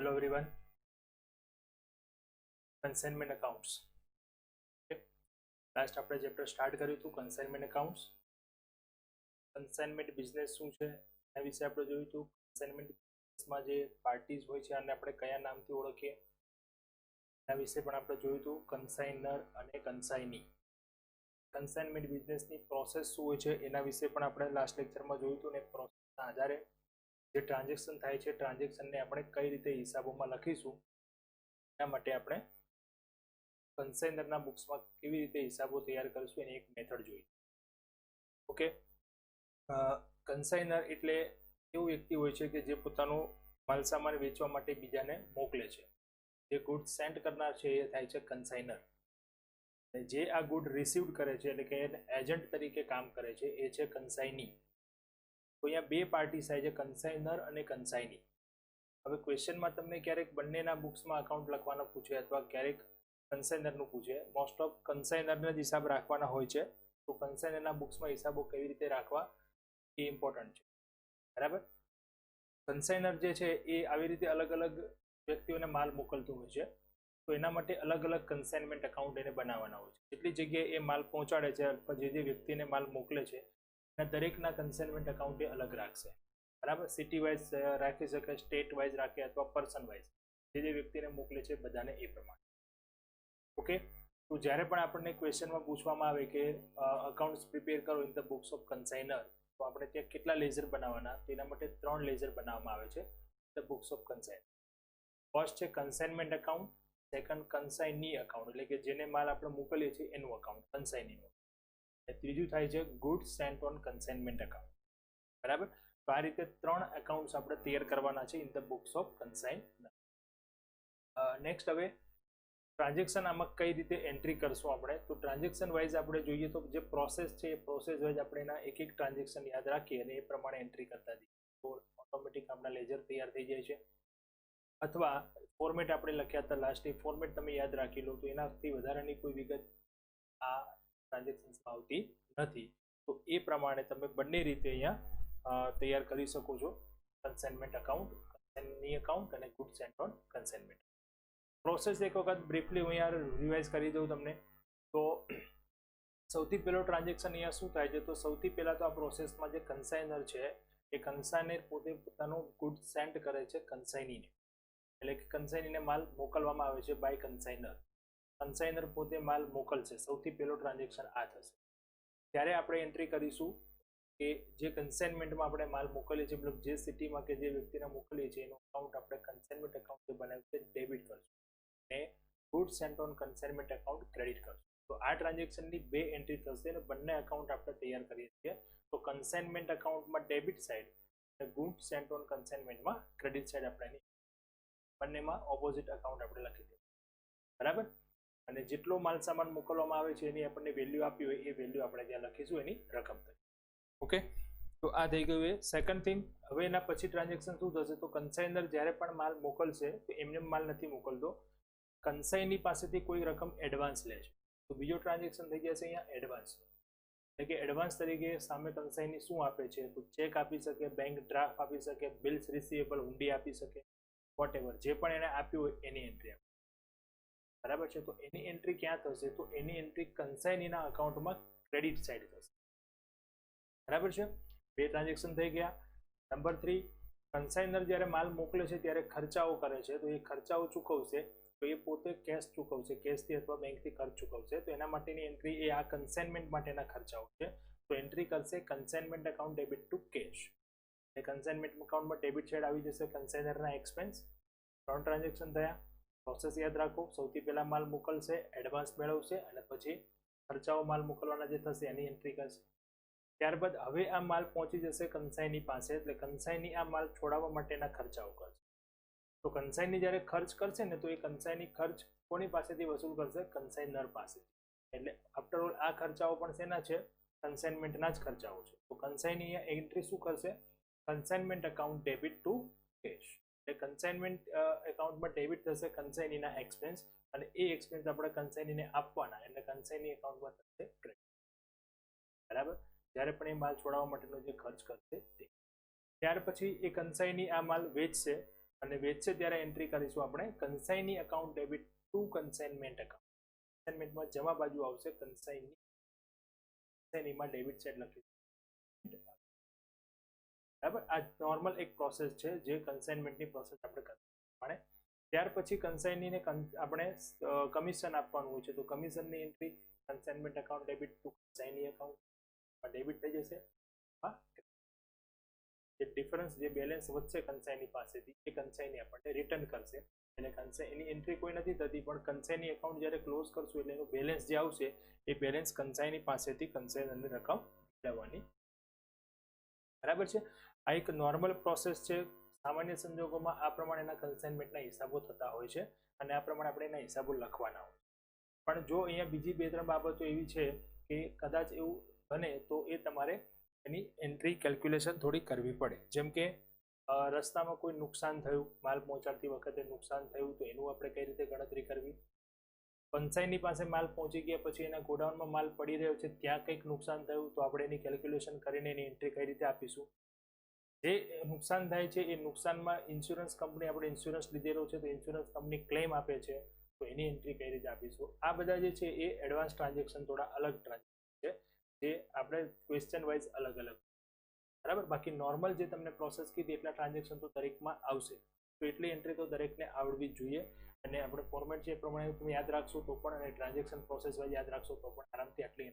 Hello everyone. Consignment accounts. Okay. Last આપણે chapter start કર્યું હતું કન્સાઇનમેન્ટ અકાઉન્ટ્સ. કન્સાઇનમેન્ટ બિઝનેસ શું છે એના વિશે આપણે જોયું હતું. કન્સાઇનમેન્ટ બિઝનેસમાં જે પાર્ટીઝ હોય છે અને આપણે કયા નામથી ઓળખીએ એના વિશે પણ આપણે જોયું હતું. કન્સાઇનર અને કન્સાઇની. કન્સાઇનમેન્ટ બિઝનેસની પ્રોસેસ શું હોય છે એના વિશે પણ આપણે લાસ્ટ લેક્ચરમાં જોયું હતું. અને પ્રોસેસના આધારે જે ટ્રાન્ઝેક્શન થાય છે ટ્રાન્ઝેક્શનને આપણે કઈ રીતે હિસાબોમાં લખીશું એના માટે આપણે કન્સાઇનરના બુક્સમાં કેવી રીતે હિસાબો તૈયાર કરીશું એની એક મેથડ જોઈ. ઓકે, કન્સાઇનર એટલે એવું વ્યક્તિ હોય છે કે જે પોતાનું માલસામાન વેચવા માટે બીજાને મોકલે છે. જે ગુડ સેન્ડ કરનાર છે એ થાય છે કન્સાઇનર. જે આ ગુડ રિસીવ કરે છે એટલે કે એજન્ટ તરીકે કામ કરે છે એ છે કન્સાઇની. તો અહીંયા બે પાર્ટી થાય છે, કન્સાઇનર અને કન્સાઇની. હવે ક્વેશ્ચનમાં તમને ક્યારેક બંનેના બુક્સમાં અકાઉન્ટ લખવાના પૂછે અથવા ક્યારેક કન્સાઇનરનું પૂછે. મોસ્ટ ઓફ કન્સાઇનરના જ હિસાબ રાખવાના હોય છે. તો કન્સાઇનરના બુક્સમાં હિસાબો કેવી રીતે રાખવા એ ઇમ્પોર્ટન્ટ છે, બરાબર. કન્સાઇનર જે છે એ આવી રીતે અલગ અલગ વ્યક્તિઓને માલ મોકલતું હોય છે. તો એના માટે અલગ અલગ કન્સાઇનમેન્ટ અકાઉન્ટ એને બનાવવાના હોય છે. જેટલી જગ્યાએ એ માલ પહોંચાડે છે અથવા જે વ્યક્તિને માલ મોકલે છે એના દરેકના કન્સાઇનમેન્ટ અકાઉન્ટ એ અલગ રાખશે, બરાબર. સિટી વાઇઝ રાખી શકે, સ્ટેટ વાઇઝ રાખે અથવા પર્સન વાઇઝ, જે વ્યક્તિને મોકલે છે બધાને એ પ્રમાણે. ઓકે, તો જ્યારે પણ આપણને ક્વેશ્ચનમાં પૂછવામાં આવે કે અકાઉન્ટ્સ પ્રિપેર કરો ઇન ધ બુક્સ ઓફ કન્સાઇનર, તો આપણે ત્યાં કેટલા લેઝર બનાવવાના, તો એના માટે 3 લેઝર બનાવવામાં આવે છે ધ બુક્સ ઓફ કન્સાઇનર. ફર્સ્ટ છે કન્સાઇનમેન્ટ અકાઉન્ટ, સેકન્ડ કન્સાઇની અકાઉન્ટ એટલે કે જેને માલ આપણે મોકલીએ છીએ એનું અકાઉન્ટ કન્સાઇનીનું, અને ત્રીજું થાય છે goods sent on consignment account, બરાબર. તો આ રીતે 3 એકાઉન્ટ્સ આપણે તૈયાર કરવાના છે in the books of consignor. Next હવે ટ્રાન્ઝેક્શન આમાં કઈ રીતે એન્ટ્રી કરશું આપણે, તો ટ્રાન્ઝેક્શન વાઇઝ આપણે જોઈએ તો જે પ્રોસેસ છે એ પ્રોસેસ વાઇઝ આપણે એના એક એક ટ્રાન્ઝેક્શન યાદ રાખીએ અને એ પ્રમાણે એન્ટ્રી કરતા જઈએ તો ઓટોમેટિક આપણા લેઝર તૈયાર થઈ જાય છે. અથવા ફોર્મેટ આપણે લખ્યા હતા લાસ્ટ, એ ફોર્મેટ તમે યાદ રાખી લો તો એનાથી વધારાની કોઈ વિગત આ ટ્રાન્ઝેક્શન્સમાં આવતી નથી. તો એ પ્રમાણે તમે બંને રીતે અહીંયા તૈયાર કરી શકો છો કન્સાઇનમેન્ટ અકાઉન્ટ, કન્સાઇની અકાઉન્ટ અને goods sent on consignment. Process એક વખત બ્રીફલી હું અહીંયા રિવાઇઝ કરી દઉં તમને. તો સૌથી પહેલો ટ્રાન્ઝેક્શન અહીંયા શું થાય છે, તો સૌથી પહેલાં તો આ પ્રોસેસમાં જે કન્સાઇનર છે એ કન્સાઇનર પોતે પોતાનું ગુડ સેન્ડ કરે છે કન્સાઇનીને, એટલે કે કન્સાઇનીને માલ મોકલવામાં આવે છે બાય કન્સાઇનર. કન્સાઇનર પોતે માલ મોકલશે, સૌથી પહેલો ટ્રાન્ઝેક્શન આ થશે. ત્યારે આપણે એન્ટ્રી કરીશું કે જે કન્સાઇનમેન્ટમાં આપણે માલ મોકલીએ છીએ, મતલબ જે સિટીમાં કે જે વ્યક્તિને મોકલીએ છીએ એનું અકાઉન્ટ આપણે કન્સાઇનમેન્ટ અકાઉન્ટ જે બનાવ્યું છે ડેબિટ કરશું અને goods sent on consignment account credit કરશું. તો આ ટ્રાન્ઝેક્શનની 2 એન્ટ્રી થશે અને બંને અકાઉન્ટ આપણે તૈયાર કરીએ છીએ. તો કન્સાઇનમેન્ટ અકાઉન્ટમાં ડેબિટ સાઇડ અને ગુડ્સ સેન્ટ ઓન કન્સાઇનમેન્ટમાં ક્રેડિટ સાઇડ આપણે બંનેમાં ઓપોઝિટ અકાઉન્ટ આપણે લખી દઈએ, બરાબર. અને જેટલો માલ સામાન મોકલવામાં આવે છે એની આપણને વેલ્યુ આપી હોય એ વેલ્યુ આપણે ત્યાં લખીશું એની રકમ તરીકે. ઓકે, તો આ થઈ ગયું એ સેકન્ડ થિંગ. હવે એના પછી ટ્રાન્ઝેક્શન શું થશે, તો કન્સાઇનર જ્યારે પણ માલ મોકલશે તો એમને માલ નથી મોકલતો, કન્સાઇની પાસેથી કોઈ રકમ એડવાન્સ લે છે. તો બીજો ટ્રાન્ઝેક્શન થઈ જશે અહીંયા એડવાન્સ, એટલે કે એડવાન્સ તરીકે સામે કન્સાઇની શું આપે છે, તો ચેક આપી શકે, બેંક ડ્રાફ્ટ આપી શકે, બિલ્સ રિસીવેબલ હુંડી આપી શકે, વોટ એવર જે પણ એને આપ્યું હોય એની એન્ટ્રી આપે, બરાબર છે. તો એની એન્ટ્રી ક્યાં થશે, તો એની એન્ટ્રી કન્સાઇનીના અકાઉન્ટમાં ક્રેડિટ સાઇડ થશે, બરાબર છે. 2 ટ્રાન્ઝેક્શન થઈ ગયા. નંબર 3, કન્સાઇનર જ્યારે માલ મોકલે છે ત્યારે ખર્ચાઓ કરે છે, તો એ ખર્ચાઓ ચૂકવશે તો એ પોતે કેશ ચૂકવશે, કેશથી અથવા બેંકથી ખર્ચ ચૂકવશે. તો એના માટેની એન્ટ્રી એ આ કન્સાઇનમેન્ટ માટેના ખર્ચાઓ છે. તો એન્ટ્રી કરશે consignment account debit to cash, એ કન્સાઇનમેન્ટ અકાઉન્ટમાં ડેબિટ સાઇડ આવી જશે કન્સાઇનરના એક્સપેન્સ. 3 ટ્રાન્ઝેક્શન થયા. પ્રોસેસ યાદ રાખો, સૌથી પહેલા માલ મોકલશે, એડવાન્સ મેળવશે અને પછી ખર્ચાઓ માલ મોકલવાના જે થશે એની એન્ટ્રી કરશે. ત્યારબાદ હવે આ માલ પહોંચી જશે કન્સાઇની પાસે, એટલે કન્સાઇની આ માલ છોડાવવા માટેના ખર્ચાઓ કરશે. તો કન્સાઇની જ્યારે ખર્ચ કરશે ને તો એ કન્સાઇની ખર્ચ કોની પાસેથી વસૂલ કરશે, કન્સાઇનર પાસે. એટલે આફ્ટર ઓલ આ ખર્ચાઓ પણ શેના છે, કન્સાઇનમેન્ટના જ ખર્ચાઓ છે. તો કન્સાઇની અહીંયા એન્ટ્રી શું કરશે, consignment account debit to cash, એટલે કન્સાઇનમેન્ટ એકાઉન્ટમાં ડેબિટ થશે કન્સાઇનીના એક્સપેન્સ અને એ એક્સપેન્સ આપણે કન્સાઇનીને આપવાના, એટલે કન્સાઇની એકાઉન્ટમાં થશે ક્રેડિટ, બરાબર. જ્યારે પણ એ માલ છોડાવવા માટેનો જે ખર્ચ કરશે તે. ત્યાર પછી એ કન્સાઇની આ માલ વેચશે અને વેચશે ત્યારે એન્ટ્રી કરીશું આપણે consignee account debit to consignment account. કન્સાઇનમેન્ટમાં જમા બાજુ આવશે કન્સાઇનીમાં ડેબિટ સાઇડ લખીશું. બરાબર, આ નોર્મલ એક પ્રોસેસ છે જે કન્સાઇનમેન્ટની પ્રોસેસ આપણે કરવાની. ત્યાર પછી કન્સાઇનીને આપણે કમિશન આપવાનું હોય છે, તો કમિશનની entry consignment account debit to consignee account debit થઈ જશે. જે ડિફરન્સ જે બેલેન્સ વધશે કન્સાઇની પાસેથી એ કન્સાઇની આપણને રિટર્ન કરશે. એટલે કન્સાઇની એન્ટ્રી કોઈ નથી થતી, પણ કન્સાઇની એકાઉન્ટ જ્યારે ક્લોઝ કરશું એટલે એનું બેલેન્સ જે આવશે એ બેલેન્સ કન્સાઇની પાસેથી કન્સાઇનરની રકમ લેવાની. બરાબર છે. આ એક નોર્મલ પ્રોસેસ છે. સામાન્ય સંજોગોમાં આ પ્રમાણેના કન્સાઇનમેન્ટના હિસાબો થતા હોય છે અને આ પ્રમાણે આપણે એના હિસાબો લખવાના હોય. પણ જો અહીંયા બીજી 2-3 બાબતો એવી છે કે કદાચ એવું બને તો એ તમારે એની એન્ટ્રી કેલ્ક્યુલેશન થોડી કરવી પડે. જેમ કે રસ્તામાં કોઈ નુકસાન થયું, માલ પહોંચાડતી વખતે નુકસાન થયું, તો એનું આપણે કઈ રીતે ગણતરી કરવી. કન્સાઇની પાસે માલ પહોંચી ગયા પછી એના ગોડાઉનમાં માલ પડી રહ્યો છે, ત્યાં કંઈક નુકસાન થયું તો આપણે એની કેલ્ક્યુલેશન કરીને એની એન્ટ્રી કઈ રીતે આપીશું. જે નુકસાન થાય છે એ નુકસાનમાં ઇન્સ્યોરન્સ કંપની આપણે ઇન્સ્યોરન્સ લીધેલો છે તો ઇન્સ્યોરન્સ કંપની ક્લેમ આપે છે, તો એની એન્ટ્રી કઈ રીતે આપીશું. આ બધા જે છે એ એડવાન્સ ટ્રાન્ઝેક્શન થોડા અલગ ટ્રાન્ઝેક્શન છે જે આપણે ક્વેશ્ચન વાઇઝ અલગ અલગ. બરાબર, બાકી નોર્મલ જે તમને પ્રોસેસ કીધી એટલા ટ્રાન્ઝેક્શન તો દરેકમાં આવશે, તો એટલી એન્ટ્રી તો દરેકને આવડવી જ જોઈએ. અને આપણે ફોર્મેટ છે એ પ્રમાણે તમે યાદ રાખશો તો પણ અને ટ્રાન્ઝેક્શન પ્રોસેસ વાઇઝ યાદ રાખશો તો પણ આરામથી આટલી.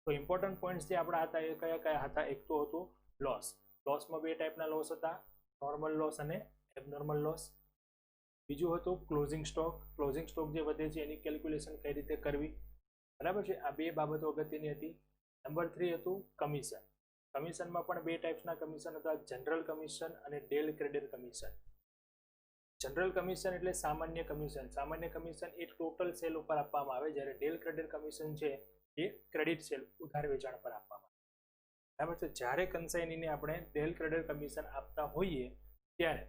તો ઇમ્પોર્ટન્ટ પોઈન્ટ્સ જે આપણા હતા એ કયા કયા હતા. એક તો હતું લોસ. લોસમાં 2 ટાઈપના લોસ હતા, નોર્મલ લોસ અને એબનોર્મલ લોસ. બીજું હતું ક્લોઝિંગ સ્ટોક. ક્લોઝિંગ સ્ટોક જે વધે છે એની કેલ્ક્યુલેશન કઈ રીતે કરવી. બરાબર છે, આ 2 બાબતો અગત્યની હતી. નંબર 3 હતું કમિશન. કમિશનમાં પણ 2 ટાઈપ્સના કમિશન હતા, જનરલ કમિશન અને del credit commission. General commission એટલે સામાન્ય કમિશન. સામાન્ય કમિશન એ ટોટલ સેલ ઉપર આપવામાં આવે, જ્યારે ડેલ ક્રેડિટ કમિશન છે એ ક્રેડિટ સેલ ઉધાર વેચાણ પર આપવામાં આવે. બરાબર છે. જ્યારે કન્સાઇનીને આપણે ડેલ ક્રેડિટ કમિશન આપતા હોઈએ ત્યારે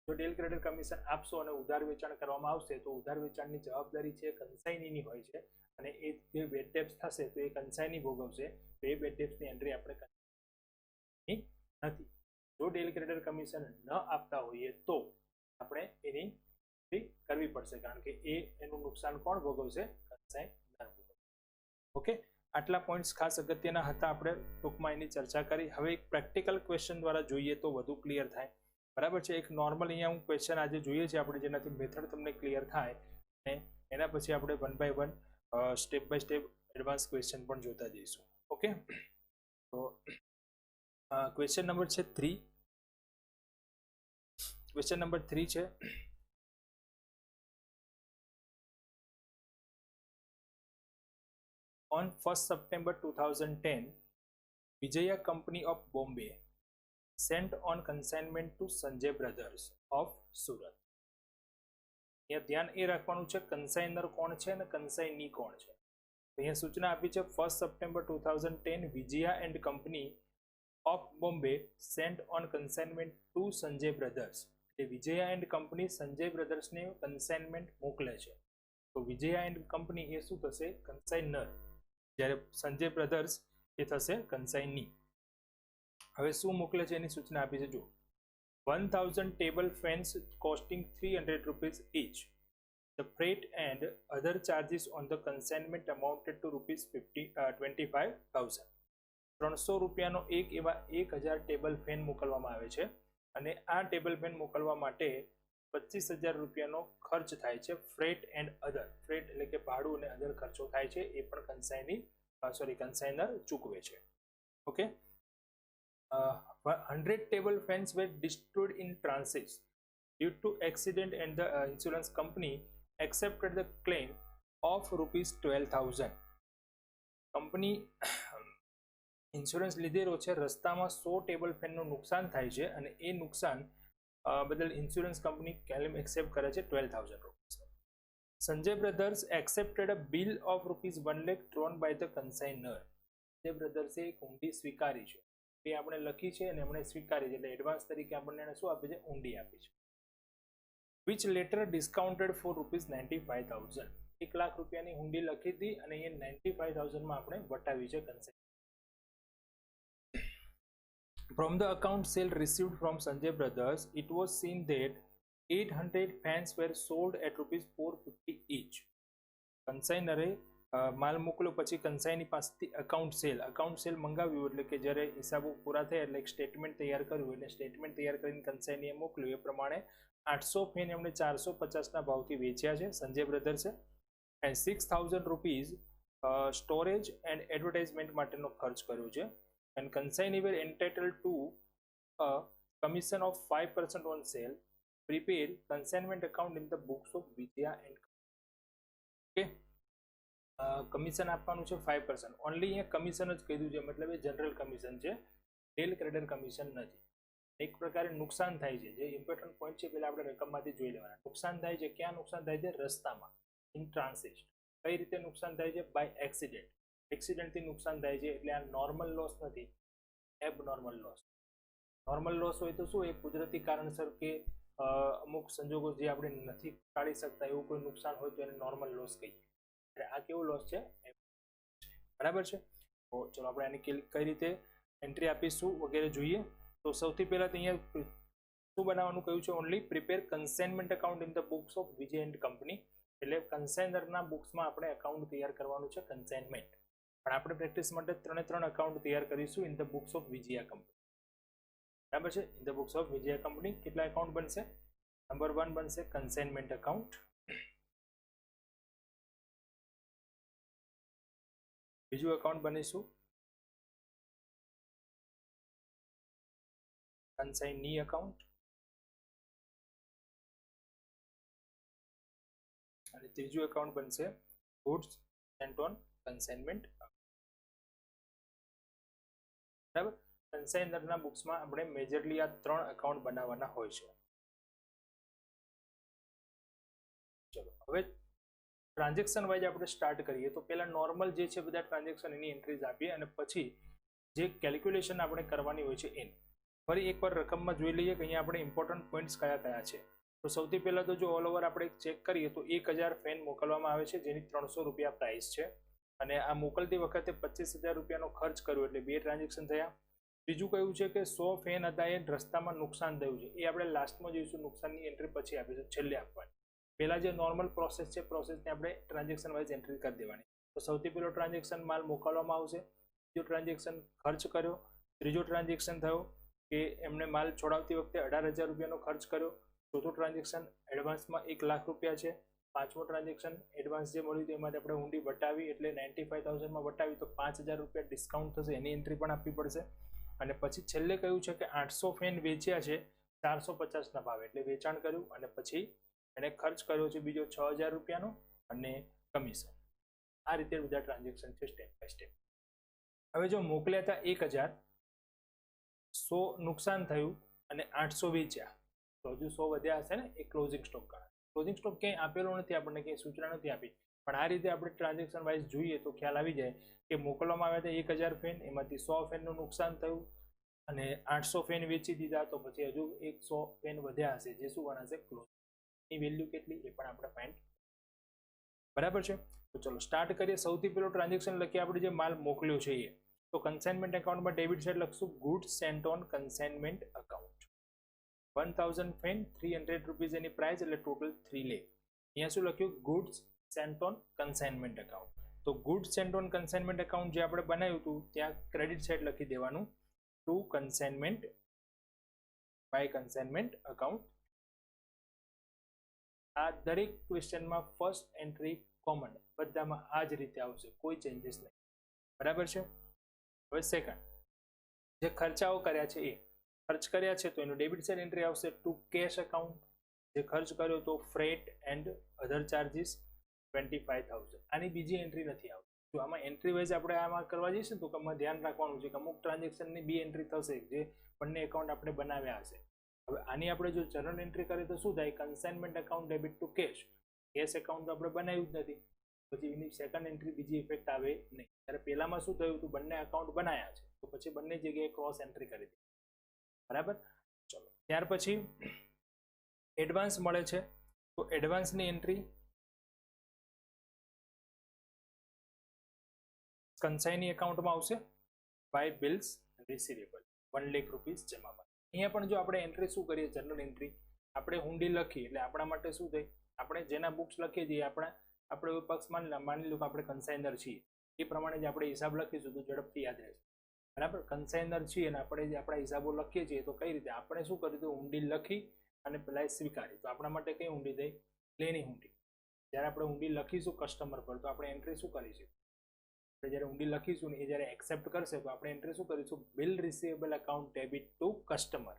જો ડેલ ક્રેડિટ કમિશન આપશો અને ઉધાર વેચાણ કરવામાં આવશે તો ઉધાર વેચાણની જવાબદારી છે કન્સાઇનીની હોય છે અને એ જે બેડ ડેબ્ટ્સ થશે તો એ કન્સાઇની ભોગવશે. તો એ બેડ ડેબ્ટ્સની એન્ટ્રી આપણે નથી. જો ડેલ ક્રેડિટ કમિશન ન આપતા હોઈએ તો આપણે એની એન્ટ્રી કરવી પડશે, કારણ કે એનું નુકસાન કોણ ભોગવશે? કન્સાઇનર ભોગવશે. ઓકે, આટલા પોઈન્ટ્સ ખાસ અગત્યના હતા, આપણે ટૂંકમાં એની ચર્ચા કરી. હવે એક પ્રેક્ટિકલ ક્વેશ્ચન દ્વારા જોઈએ તો વધુ ક્લિયર થાય. બરાબર છે. એક નોર્મલ અહીંયા હું ક્વેશ્ચન આજે જોઈએ છે આપણે, જેનાથી મેથડ તમને ક્લિયર થાય અને એના પછી આપણે 1 by 1 step by step advance question પણ જોતા જઈશું. ઓકે, તો ક્વેશ્ચન નંબર છે 3. ક્વેશ્ચન નંબર 3 છે on 1st September 2010 Vijaya Company of Bombay sent on consignment to Sanjay Brothers of Surat. અહીંયા ધ્યાન એ રાખવાનું છે કન્સાઇનર કોણ છે અને કન્સાઇની કોણ છે. અહીંયા સૂચના આપી છે 1st September 2010 Vijaya and Company of Bombay sent on consignment to Sanjay Brothers. એટલે વિજયા એન્ડ કંપની સંજય બ્રધર્સને કન્સાઇનમેન્ટ મોકલે છે. તો વિજયા એન્ડ કંપની એ શું થશે? કન્સાઇનર, જ્યારે સંજય બ્રધર્સ એ થશે કન્સાઇની. હવે શું મોકલે છે એની સૂચના આપી છે. જો 1000 table fans costing 300 rupees each. The freight and other charges on the consignment amounted to rupees 25,000. 300 રૂપિયાનો એક એવા 1000 ટેબલ ફેન મોકલવામાં આવે છે અને આ ટેબલ ફેન મોકલવા માટે 25,000 રૂપિયાનો ખર્ચ થાય છે. ફ્રેટ એન્ડ અધર, ફ્રેટ એટલે કે ભાડું અને અધર ખર્ચો થાય છે, એ પણ કન્સાઇનર ચૂકવે છે. Okay, 100 table fans were destroyed in transit due to accident and the insurance company accepted the claim of rupees 12,000. Company insurance લીધેલો છે, રસ્તામાં 100 ટેબલ ફેનનું નુકસાન થાય છે અને એ નુકસાન બદલ ઇન્સ્યોરન્સ કંપની ક્લેમ એક્સેપ્ટ કરે છે 12,000 rupees. Sanjay brothers accepted a bill of rupees 1 lakh drawn by the consignor. Sanjay બ્રધર્સે એક ઊંડી સ્વીકારી છે, એ આપણે લખી છે અને એમણે સ્વીકારી છે, એટલે એડવાન્સ તરીકે આપણને એને શું આપી છે? ઊંડી આપી છે. which later discounted for rupees 95,000. 1 lakh રૂપિયાની ઊંડી લખી હતી અને એ 95,000 માં આપણે વટાવી છે કન્સાઇનર. From the account sale received from Sanjay Brothers, it was seen that 800 fans were sold at rupees 450 each. કન્સાઇનરે માલ મોકલ્યો, પછી કન્સાઈની પાસેથી અકાઉન્ટ સેલ મંગાવ્યું, એટલે કે જ્યારે હિસાબો પૂરા થયા એટલે એક સ્ટેટમેન્ટ તૈયાર કર્યું, એટલે સ્ટેટમેન્ટ તૈયાર કરીને કન્સાઈનીએ મોકલ્યું. એ પ્રમાણે 800 ફેન એમણે 450ના ભાવથી વેચ્યા છે સંજય બ્રધર્સે, and 6000 rupees storage and advertisement માટેનો ખર્ચ કર્યો છે. And consignee were entitled to a commission of 5% on sale. Prepare consignment account in the books of Vijaya and okay. Commission આપવાનું છે 5%. ઓનલી અહીંયા કમિશન જ કીધું છે, મતલબ એ જનરલ કમિશન છે, સેલ ક્રેડિટ કમિશન નથી. એક પ્રકારે નુકસાન થાય છે, જે ઇમ્પોર્ટન્ટ પોઈન્ટ છે પહેલા આપણે રકમમાંથી જોઈ લેવાના. નુકસાન થાય છે ક્યાં? નુકસાન થાય છે રસ્તામાં, ઇન ટ્રાન્સિટ. કઈ રીતે નુકસાન થાય છે? By accident. એક્સિડન્ટથી નુકસાન થાય છે, એટલે આ નોર્મલ લોસ નથી, એબનોર્મલ લોસ. નોર્મલ લોસ હોય તો શું, એ કુદરતી કારણસર કે અમુક સંજોગો જે આપણે નથી ટાળી શકતા એવું કોઈ નુકસાન હોય તો એને નોર્મલ લોસ કહીએ. એટલે આ કેવો લોસ છે? બરાબર છે. તો ચલો આપણે આની કઈ રીતે એન્ટ્રી આપીશું વગેરે જોઈએ. તો સૌથી પહેલા તો અહીંયા શું બનાવવાનું કહ્યું છે? Only prepare consignment account in the books of Vijay and company. એટલે કન્સાઇનરના બુક્સમાં આપણે અકાઉન્ટ તૈયાર કરવાનું છે, કન્સાઇનમેન્ટ. પણ આપણે પ્રેક્ટિસ માટે 3 અકાઉન્ટ તૈયાર કરીશું in the books of Vijaya company. બરાબર છે. In the books of Vijaya company કેટલા એકાઉન્ટ બનશે? નંબર 1 બનશે કન્સાઇનમેન્ટ અકાઉન્ટ. બીજું એકાઉન્ટ બનીશું કન્સાઇની એકાઉન્ટ, અને ત્રીજું એકાઉન્ટ બનશે ગુડ્સ સેન્ટ ઓન કન્સાઇનમેન્ટ. બરાબર. કન્સાઇનરના બુક્સમાં આપણે મેજરલી આ 3 એકાઉન્ટ બનાવવાના હોય છે. ચલો હવે ટ્રાન્ઝેક્શન વાઇઝ આપણે સ્ટાર્ટ કરીએ. તો પહેલા નોર્મલ જે છે બધા ટ્રાન્ઝેક્શન એની એન્ટ્રીઝ આપીએ, અને પછી જે કેલ્ક્યુલેશન આપણે કરવાની હોય છે એની ફરી એકવાર રકમમાં જોઈ લઈએ કે અહીંયા આપણે ઇમ્પોર્ટન્ટ પોઈન્ટ્સ કયા કયા છે. તો સૌથી પહેલા તો જો ઓલ ઓવર આપણે ચેક કરીએ તો 1000 ફેન મોકલવામાં આવે છે, જેની 300 રૂપિયા પ્રાઇસ છે, અને આ મોકલતી વખતે 25000 રૂપિયાનો ખર્ચ કર્યો, એટલે 2 ટ્રાન્ઝેક્શન થયા. બીજું કયું છે કે 100 ફેન હતા એ રસ્તામાં નુકસાન થયું છે, એ આપણે લાસ્ટમાં જોઈશું, નુકસાનની એન્ટ્રી પછી આપીશું, છેલ્લે આપવાની. પહેલા જે નોર્મલ પ્રોસેસ છે પ્રોસેસને આપણે ટ્રાન્ઝેક્શન વાઇઝ એન્ટ્રી કરી દેવાની. તો સૌથી પહેલો ટ્રાન્ઝેક્શન માલ મોકલવામાં આવશે, બીજો ટ્રાન્ઝેક્શન ખર્ચ કર્યો, ત્રીજો ટ્રાન્ઝેક્શન થયો કે એમને માલ છોડાવતી વખતે 18000 રૂપિયાનો ખર્ચ કર્યો, ચોથું ટ્રાન્ઝેક્શન એડવાન્સમાં 1 લાખ રૂપિયા છે, પાંચમું ટ્રાન્ઝેક્શન એડવાન્સ જે મળ્યું તેમાંથી આપણે ઊંડી વટાવી એટલે 95000માં વટાવી તો 5000 રૂપિયા ડિસ્કાઉન્ટ થશે, એની એન્ટ્રી પણ આપવી પડશે. અને પછી છેલ્લે કહ્યું છે કે 800 ફેન વેચ્યા છે 450ના ભાવે, એટલે વેચાણ કર્યું અને પછી એને ખર્ચ કર્યો છે બીજો 6000 રૂપિયાનો અને કમિશન. આ રીતે બધા ટ્રાન્ઝેક્શન છે સ્ટેપ બાય સ્ટેપ. હવે જો મોકલ્યા હતા 1000, 100 નુકસાન થયું અને 800 વેચ્યા, તો હજુ 100 વધ્યા હશે ને, એ ક્લોઝિંગ સ્ટોક ગણાય. ક્લોઝિંગ સ્ટોક ક્યાંય આપેલો નથી, આપણને ક્યાંય સૂચના નથી આપી, પણ આ રીતે આપણે ટ્રાન્ઝેક્શન વાઇઝ જોઈએ તો ખ્યાલ આવી જાય કે મોકલવામાં આવ્યા હતા 1000 ફેન, એમાંથી 100 ફેનનું નુકસાન થયું અને 800 ફેન વેચી દીધા, તો પછી હજુ 100 ફેન વધ્યા હશે, જે શું ગણાશે? ક્લોઝ. ની વેલ્યુ કેટલી એ પણ આપણે ફાઇન્ડ. બરાબર છે. તો ચલો સ્ટાર્ટ કરીએ. સૌથી પહેલો ટ્રાન્ઝેક્શન લખીએ આપણે જે માલ મોકલ્યો છે એ. તો કન્સાઇનમેન્ટ એકાઉન્ટમાં ડેબિટ સાઇડ લખશું goods sent on consignment account. 1000 ફેન 300 રૂપીઝ એની પ્રાઇસ, એટલે ટોટલ 3 લાખ. અહીંયા શું લખ્યું? Goods sent on consignment account. તો goods sent on consignment account જે આપણે બનાવ્યું હતું ત્યાં ક્રેડિટ સાઇડ લખી દેવાનું to consignment by consignment account. આ દરેક ક્વેશ્ચનમાં ફર્સ્ટ એન્ટ્રી કોમન, બધામાં આ જ રીતે આવશે, કોઈ ચેન્જીસ નહીં. બરાબર છે. હવે સેકન્ડ, જે ખર્ચાઓ કર્યા છે એ ખર્ચ કર્યા છે તો એનું ડેબિટ સાઇડ એન્ટ્રી આવશે ટુ કેશ એકાઉન્ટ. જે ખર્ચ કર્યો તો ફ્રેટ એન્ડ અધર ચાર્જીસ 25000. આની બીજી એન્ટ્રી નથી આવતી. જો આમાં એન્ટ્રી વાઇઝ આપણે આમાં કરવા જઈશું તો આમાં ધ્યાન રાખવાનું છે કે અમુક ટ્રાન્ઝેક્શનની બી એન્ટ્રી થશે જે બંને એકાઉન્ટ આપણે બનાવ્યા હશે. હવે આની આપણે જો જનરલ એન્ટ્રી કરીએ તો શું થાય? Consignment account debit to cash. Cash account તો આપણે બનાવ્યું જ નથી, પછી એની સેકન્ડ એન્ટ્રી બીજી ઇફેક્ટ આવે નહીં. ત્યારે પહેલામાં શું થયું હતું? બંને એકાઉન્ટ બનાવ્યા છે તો પછી બંને જગ્યાએ ક્રોસ એન્ટ્રી કરી દીધી. બરાબર. ચલો ત્યાર પછી એડવાન્સ મળે છે તો એડવાન્સની એન્ટ્રી કન્સાઇની એકાઉન્ટમાં આવશે બાય બિલ્સ રિસીવેબલ. 1 લાખ રૂપિયા જમા બાજુ. અહીંયા પણ જો આપણે એન્ટ્રી શું કરીએ, જનરલ એન્ટ્રી આપણે હુંડી લખીએ એટલે આપણા માટે શું થાય, આપણે જેના બુક્સ લખીએ છીએ આપણે પક્ષ માની લો કે આપણે કન્સાઇનર છીએ, એ પ્રમાણે જ આપણે હિસાબ લખીશું તો ઝડપથી યાદ રહેશે. બરાબર, કન્સાઇનર છીએ અને આપણે જે આપણા હિસાબો લખીએ છીએ તો કઈ રીતે આપણે શું કર્યું, તો હુંડી લખી અને પેલા સ્વીકારી. તો આપણા માટે કઈ હુંડી થઈ, લેણી હુંડી. જ્યારે આપણે હુંડી લખીશું કસ્ટમર પર તો આપણે એન્ટ્રી શું કરીશું, આપણે જ્યારે હુંડી લખીશું ને એ જ્યારે એક્સેપ્ટ કરશે તો આપણે એન્ટ્રી શું કરીશું, bill receivable account debit to customer.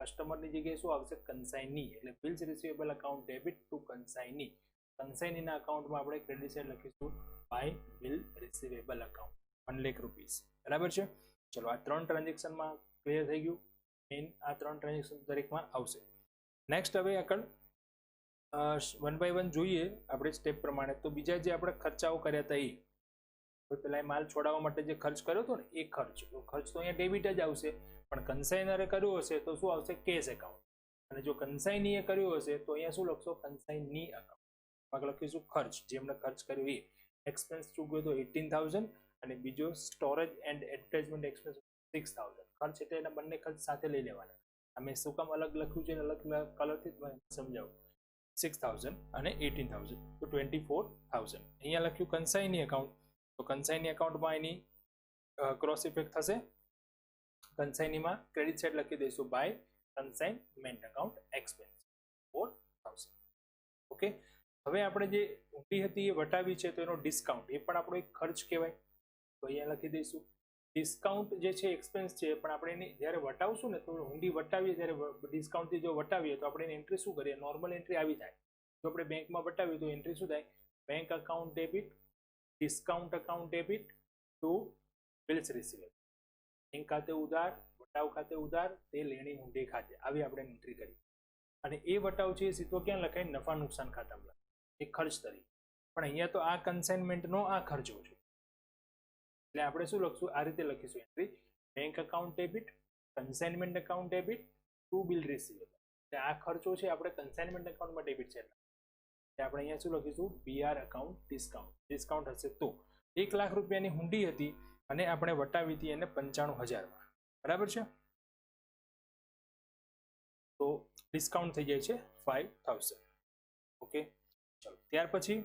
કસ્ટમરની જગ્યાએ શું આવશે, કન્સાઇની. એટલે bills receivable account debit to consignee. કન્સાઇનીના અકાઉન્ટમાં આપણે ક્રેડિટ સાઇડ લખીશું by bill receivable account 1 lakh રૂપિયા. બરાબર છે. ચલો આ 3 ટ્રાન્ઝેક્શનમાં ક્લિયર થઈ ગયું. મેઇન આ 3 ટ્રાન્ઝેક્શન દરેકમાં આવશે. નેક્સ્ટ હવે આગળ 1 બાય 1 જોઈએ આપણે સ્ટેપ પ્રમાણે. તો બીજા જે આપણે ખર્ચાઓ કર્યા હતા એ પેલા માલ છોડાવવા માટે જે ખર્ચ કર્યો હતો ને એ ખર્ચ તો અહીંયા ડેબિટ જ આવશે, પણ કન્સાઇનરે કર્યું હશે તો શું આવશે, કેશ એકાઉન્ટ. અને જો કન્સાઇનીએ કર્યું હશે તો અહીંયા શું લખશો, કન્સાઇની અકાઉન્ટ લખીશું ખર્ચ, જે એમણે ખર્ચ કર્યો એ. એક્સપેન્સ ચૂક્યો તો 18,000 અને બીજો સ્ટોરેજ એન્ડ એડવર્ટાઇઝમેન્ટ એક્સપેન્સ 6,000. ખર્ચ એટલે એના બંને ખર્ચ સાથે લઈ લેવાના. અમે શું કામ અલગ લખ્યું છે, અલગ કલરથી સમજાવું. 6,000 અને 18,000 તો 24,000. અહીંયા લખ્યું કન્સાઇની એકાઉન્ટ, તો કન્સાઇની એકાઉન્ટમાં એની ક્રોસ ઇફેક્ટ થશે. કન્સાઇનીમાં ક્રેડિટ સાઇડ લખી દઈશું by consignment account expense 4,000. Okay, હવે આપણે જે હુંડી હતી એ વટાવી છે તો એનો ડિસ્કાઉન્ટ એ પણ આપણો એક ખર્ચ કહેવાય. તો અહીંયા લખી દઈશું ડિસ્કાઉન્ટ જે છે એક્સપેન્સ છે, પણ આપણે એની જ્યારે વટાવશું ને તો હુંડી વટાવીએ ત્યારે ડિસ્કાઉન્ટથી જો વટાવીએ તો આપણે એની એન્ટ્રી શું કરીએ, નોર્મલ એન્ટ્રી આવી થાય. જો આપણે બેંકમાં વટાવીએ તો એન્ટ્રી શું થાય, bank account debit, discount account debit two bills receivable. Bank ખાતે ઉધાર, વટાવ ખાતે ઉધાર, તે લેણી હુંડી ખાતે, આવી આપણે એન્ટ્રી કરી. અને એ વટાવ છે એ સીધો ક્યાં લખાય, નફા નુકસાન ખાતામાં લખાય, એ ખર્ચ તરીકે. પણ અહીંયા તો આ કન્સાઇનમેન્ટનો આ ખર્ચો છે એટલે આપણે શું લખશું, આ રીતે લખીશું entry, bank account debit, consignment account debit two bill receivable. એટલે આ ખર્ચો છે આપણે કન્સાઇનમેન્ટ અકાઉન્ટમાં ડેબિટ છે એટલે આપણે અહીંયા શું લખીશું, બીઆર અકાઉન્ટ ડિસ્કાઉન્ટ. ડિસ્કાઉન્ટ હશે તો 1 લાખ રૂપિયાની હુંડી હતી અને આપણે વટાવી હતી એને 95,000માં. બરાબર છે, તો ડિસ્કાઉન્ટ થઈ જાય છે 5,000. ઓકે, ચલો ત્યાર પછી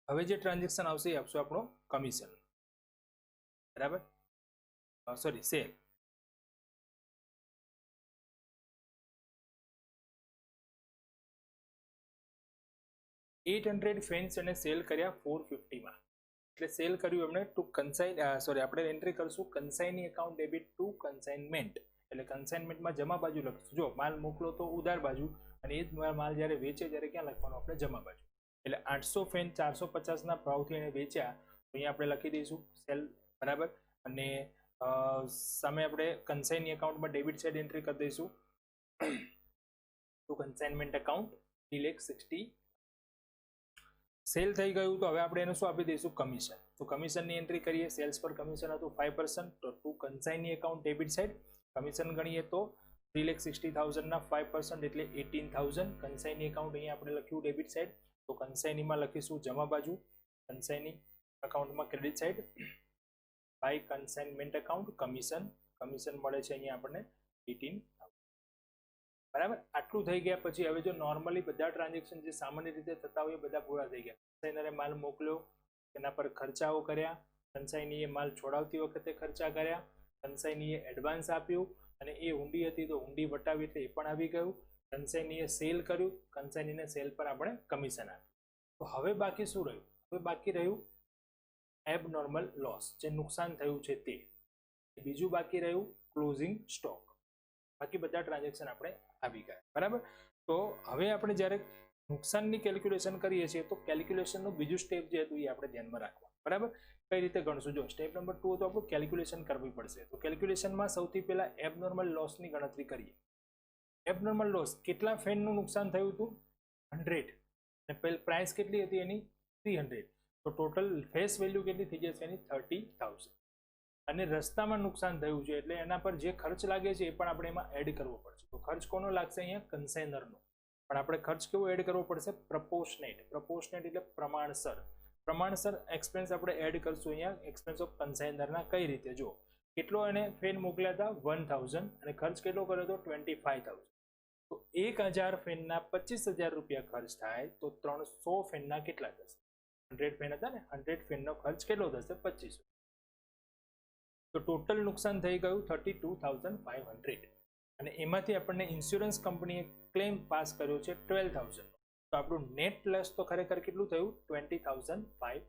હવે જે ટ્રાન્ઝેક્શન આવશે એ આપશું આપણો કમિશન. બરાબર, સોરી સેલ. $800 ફેન્સ અને સેલ કર્યા 450માં. એટલે સેલ કર્યું એમણે ટુ કન્સાઇન, સોરી આપણે એન્ટ્રી કરશું કન્સાઇની એકાઉન્ટ ડેબિટ ટુ કન્સાઇનમેન્ટ. એટલે કન્સાઇનમેન્ટમાં જમા બાજુ લખશું. જો માલ મોકલો તો ઉધાર બાજુ અને એ જ માલ જ્યારે વેચે ત્યારે ક્યાં લખવાનું, આપણે જમા બાજુ. એટલે 800 ફેન 450ના ભાવથી એને વેચ્યા તો અહીંયા આપણે લખી દઈશું સેલ. બરાબર, અને સામે આપણે કન્સાઇની એકાઉન્ટમાં ડેબિટ સાઇડ એન્ટ્રી કરી દઈશું ટુ કન્સાઇનમેન્ટ એકાઉન્ટ 3,60,000. સેલ થઈ ગયું તો હવે આપણે એને શું આપી દઈશું, કમિશન. તો કમિશનની એન્ટ્રી કરીએ. સેલ્સ પર કમિશન હતું 5%, તો to consignee account debit side commission ગણીએ તો 3,60,000ના 5% એટલે 18,000. કન્સાઇની એકાઉન્ટ અહીંયા આપણે લખ્યું ડેબિટ સાઇડ, તો કન્સાઇનીમાં લખીશું જમા બાજુ, કન્સાઇની અકાઉન્ટમાં credit side by consignment account commission. Commission મળે છે અહીંયા આપણને 18,000. બરાબર, આટલું થઈ ગયા પછી હવે જો નોર્મલી બધા ટ્રાન્ઝેક્શન જે સામાન્ય રીતે થતા હોય એ બધા પૂરા થઈ ગયા. કન્સાઇનરે માલ મોકલ્યો, એના પર ખર્ચાઓ કર્યા, કન્સાઇનીએ માલ છોડાવતી વખતે ખર્ચા કર્યા, કન્સાઇનીએ એડવાન્સ આપ્યું અને એ હુંડી હતી તો હુંડી વટાવી એટલે એ પણ આવી ગયું. કન્સાઇનીએ સેલ કર્યું, કન્સાઇનીને સેલ પર આપણે કમિશન આપ્યું. તો હવે બાકી શું રહ્યું, હવે બાકી રહ્યું એબનોર્મલ લોસ, જે નુકસાન થયું છે તે. બીજું બાકી રહ્યું ક્લોઝિંગ સ્ટોક. બાકી બધા ટ્રાન્ઝેક્શન આપણે આવી ગયા. બરાબર, તો હવે આપણે જ્યારે નુકસાનની કેલ્ક્યુલેશન કરીએ છીએ તો કેલ્ક્યુલેશનનું બીજું સ્ટેપ જે હતું એ આપણે ધ્યાનમાં રાખવા. બરાબર, કઈ રીતે ગણશું, જો સ્ટેપ નંબર 2 તો આપણું કેલ્ક્યુલેશન કરવી પડશે. તો કેલ્ક્યુલેશનમાં સૌથી પહેલા એબનોર્મલ લોસની ગણતરી કરીએ. એબનોર્મલ લોસ કેટલા ફેનનું નુકસાન થયું હતું, 100, અને પ્રાઇસ કેટલી હતી એની 300. તો ટોટલ ફેસ વેલ્યુ કેટલી થઈ જશે એની 30,000. અને રસ્તામાં નુકસાન થયું છે એટલે એના પર જે ખર્ચ લાગે છે એ પણ આપણે એમાં એડ કરવો પડશે. તો ખર્ચ કોનો લાગશે, અહીંયા કન્સાઇનરનો. પણ આપણે ખર્ચ કેવો એડ કરવો પડશે, પ્રપોર્શનેટ. પ્રપોર્શનેટ એટલે પ્રમાણસર. પ્રમાણસર એક્સપેન્સ આપણે એડ કરશું અહીંયા એક્સપેન્સ ઓફ કન્સાઇનરના. કઈ રીતે, જો કેટલો એને ફેન મોકલ્યા હતા 1000 અને ખર્ચ કેટલો કર્યો હતો 25000. તો 1000 ફેનના 25000 રૂપિયા ખર્ચ થાય તો 300 ફેનના કેટલા થશે? 100 ફેન હતા ને, 100 ફેનનો ખર્ચ કેટલો થશે? 2500. તો ટોટલ નુકસાન થઈ ગયું 32500 અને એમાંથી આપણને ઇન્સ્યોરન્સ કંપનીએ ક્લેમ પાસ કર્યો છે 12000. તો આપણું નેટ લોસ તો ખરેખર કેટલું થયું? 20500.